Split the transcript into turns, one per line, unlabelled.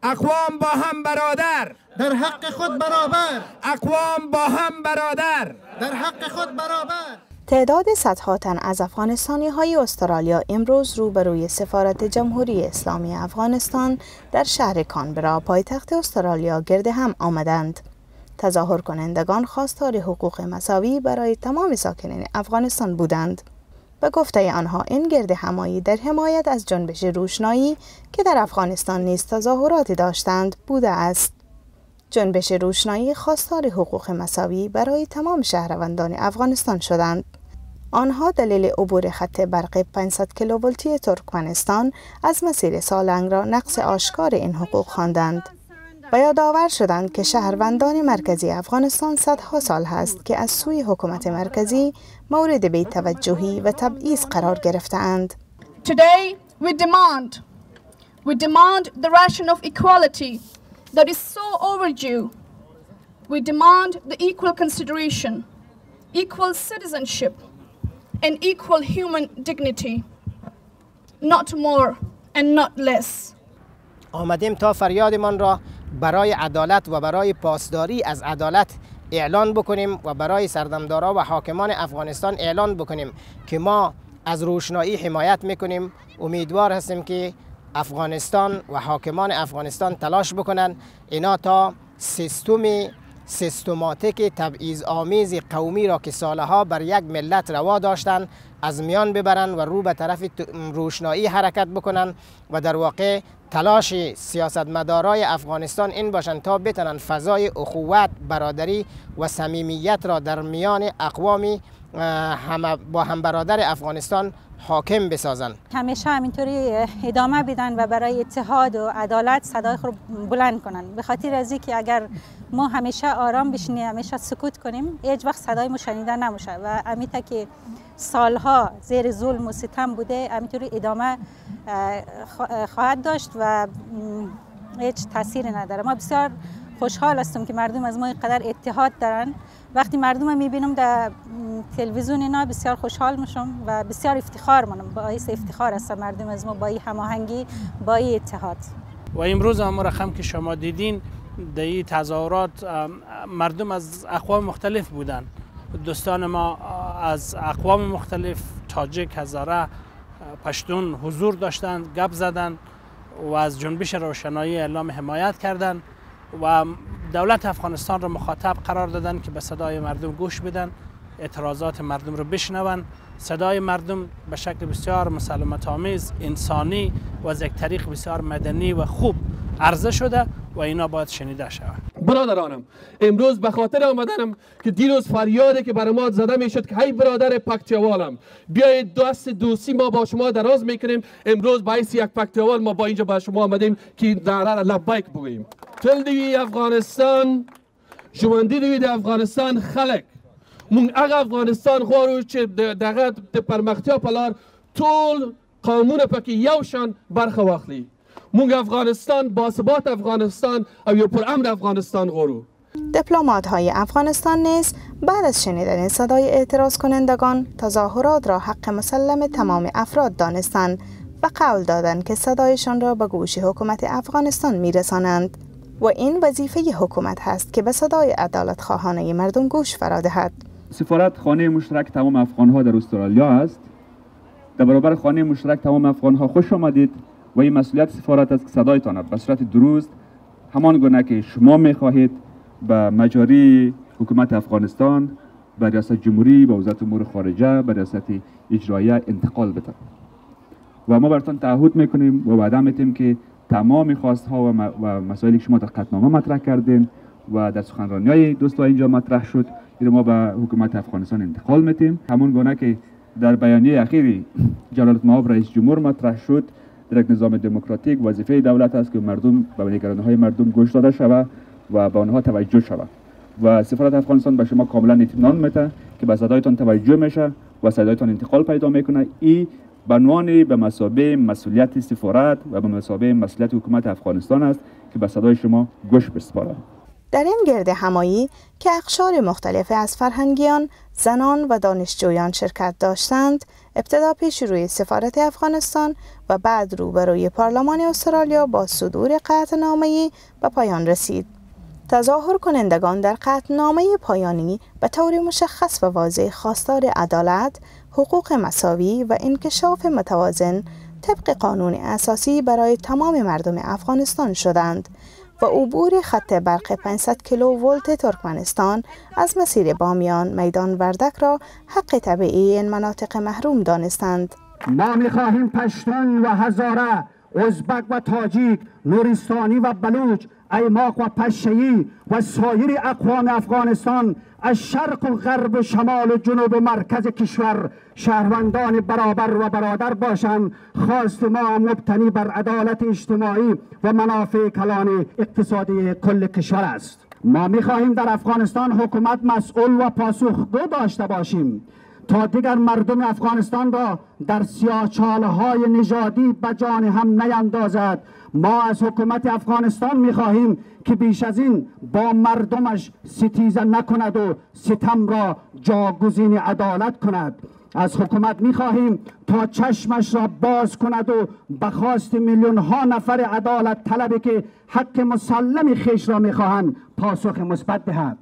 اقوام با هم برادر،
در حق خود برابر.
اقوام با هم برادر،
در حق خود برابر.
تعداد صدها تن از افغانستانی‌های استرالیا امروز روبروی سفارت جمهوری اسلامی افغانستان در شهر کانبرا پایتخت استرالیا گرد هم آمدند. تظاهر کنندگان خواستار حقوق مساوی برای تمام ساکنین افغانستان بودند. به گفته آنها این گرد همایی در حمایت از جنبش روشنایی که در افغانستان نیز تظاهراتی داشتند بوده است. جنبش روشنایی خواستار حقوق مساوی برای تمام شهروندان افغانستان شدند. آنها دلیل عبور خط برق 500 کیلوولتی ترکمنستان از مسیر سالنگ را نقض آشکار این حقوق خواندند. و یادآور شدند که شهروندان مرکزی افغانستان صدها سال هست که از سوی حکومت مرکزی مورد بی‌توجهی و تبعیض قرار گرفته‌اند.
Today we demand the ration of equality that is so overdue. We demand the equal consideration, equal citizenship and equal human dignity. Not more and not less.
آمدیم تا فریادمان را برای عدالت و برای پاسداری از عدالت اعلان بکنیم و برای سردمدارا و حاکمان افغانستان اعلان بکنیم که ما از روشنایی حمایت میکنیم. امیدوار هستیم که افغانستان و حاکمان افغانستان تلاش بکنن اینا تا سیستماتیک تبعیض آمیز قومی را که سالها بر یک ملت روا داشتن از میان ببرن و رو به طرف روشنایی حرکت بکنن و در واقع تلاش سیاستمدارای افغانستان این باشند تا بتونن فضای اخوت، برادری و صمیمیت را در میان اقوام با هم برادر افغانستان حاکم بسازن.
همیشه همینطوری ادامه بدن و برای اتحاد و عدالت صدای خود بلند کنن. به خاطر از اینکه اگر ما همیشه آرام بشینیم، همیشه سکوت کنیم، هیچ وقت صدای ما شنیده نمیشه و امیتا که سالها زیر ظلم و ستم بوده همینطوری ادامه خواهد داشت و هیچ تاثیری نداره. ما بسیار خوشحال هستم که مردم از ما اینقدر اتحاد دارن. وقتی مردم میبینم در تلویزیون اینا بسیار خوشحال میشم و بسیار افتخار منم، باعث افتخار است مردم از ما با این هماهنگی، با این اتحاد.
و امروز هم رقم که شما دیدین در این تظاهرات مردم از اقوام مختلف بودن. دوستان ما از اقوام مختلف، تاجیک، هزاره، پشتون حضور داشتند، گپ زدند و از جنبش روشنایی اعلام حمایت کردند و دولت افغانستان را مخاطب قرار دادن که به صدای مردم گوش بدن، اعتراضات مردم رو بشنون. صدای مردم به شکل بسیار مسالمت آمیز، انسانی و از یک طریق بسیار مدنی و خوب عرضه شده و اینا باید شنیده شود.
برادرانم، امروز به خاطر آمدنم که دیروز فریاده که برای ما زده میشد که هی برادر پکتیاوالم بیایید دست دوستی ما با شما دراز میکنیم. امروز باعث یک پکتیاوال ما با اینجا با شما آمدیم که نعره لبیک بگوییم. تل دیوی افغانستان، جوندی دیوی افغانستان خلق. مون اگه افغانستان خوارو چه دقیقه پرمختیا پلار طول قانون پاکی یوشان برخ واخلی. مونگ افغانستان باثبات افغانستان او یا پر امن افغانستان غورو.
دیپلمات های افغانستان نیز بعد از شنیدن صدای اعتراض کنندگان تظاهرات را حق مسلم تمام افراد دانستند و قول دادند که صدایشان را به گوش حکومت افغانستان میرسانند و این وظیفه حکومت هست که به صدای عدالت خواهانه مردم گوش فرا دهد.
سفارت خانه مشترک تمام افغان‌ها در استرالیا است. در برابر خانه مشترک تمام افغان‌ها خوش آمدید و این مسئولیت سفارت است که صدایتان به صورت درست همان گونه که شما می‌خواهید به مجاری حکومت افغانستان، به ریاست جمهوری، به وزارت امور خارجه، به ریاست اجراییه انتقال بده. و ما براتون تعهد میکنیم و وعده میتیم که تمام خواست‌ها و مسائلی که شما در قطعنامه مطرح کردین و در سخنرانی‌های دوستان اینجا مطرح شد، این ما به حکومت افغانستان انتقال میتیم. همون گونه که در بیانیه اخیری جلالتمآب رئیس جمهور مطرح شد، در یک نظام دموکراتیک وظیفه دولت است که مردم به نگرانی‌های مردم گوش داده شود و به آنها توجه شود و سفارت افغانستان به شما کاملا اطمینان میده که به صدایتان توجه میشه و صدایتان انتقال پیدا میکنه. این بنوانی به مثابه مسئولیت سفارت و به مثابه مسئولیت حکومت افغانستان است که به صدای شما گوش بسپاره.
در این گرد همایی که اقشار مختلف از فرهنگیان، زنان و دانشجویان شرکت داشتند، ابتدا پیش روی سفارت افغانستان و بعد روبروی پارلمان استرالیا با صدور قطعنامه‌ای به پایان رسید. تظاهر کنندگان در قطعنامه پایانی به طور مشخص و واضح خواستار عدالت، حقوق مساوی و انکشاف متوازن طبق قانون اساسی برای تمام مردم افغانستان شدند و عبور خط برق 500 کیلوولت ترکمنستان از مسیر بامیان میدان وردک را حق طبیعی این مناطق محروم دانستند.
ما می‌خواهیم پشتون و هزاره، ازبک و تاجیک، نورستانی و بلوچ، ایماق و پشه‌ای و سایر اقوام افغانستان از شرق و غرب و شمال و جنوب و مرکز کشور شهروندان برابر و برادر باشند. خواست ما مبتنی بر عدالت اجتماعی و منافع کلان اقتصادی کل کشور است. ما می‌خواهیم در افغانستان حکومت مسئول و پاسخگو داشته باشیم تا دیگر مردم افغانستان را در سیاه‌چاله‌های نژادی به جان هم نیندازد. ما از حکومت افغانستان می‌خواهیم که بیش از این با مردمش ستیزه نکند و ستم را جاگزین عدالت کند. از حکومت می‌خواهیم تا چشمش را باز کند و به خواست میلیون‌ها نفر عدالت طلبی که حق مسلم خویش را می‌خواهند پاسخ مثبت دهد.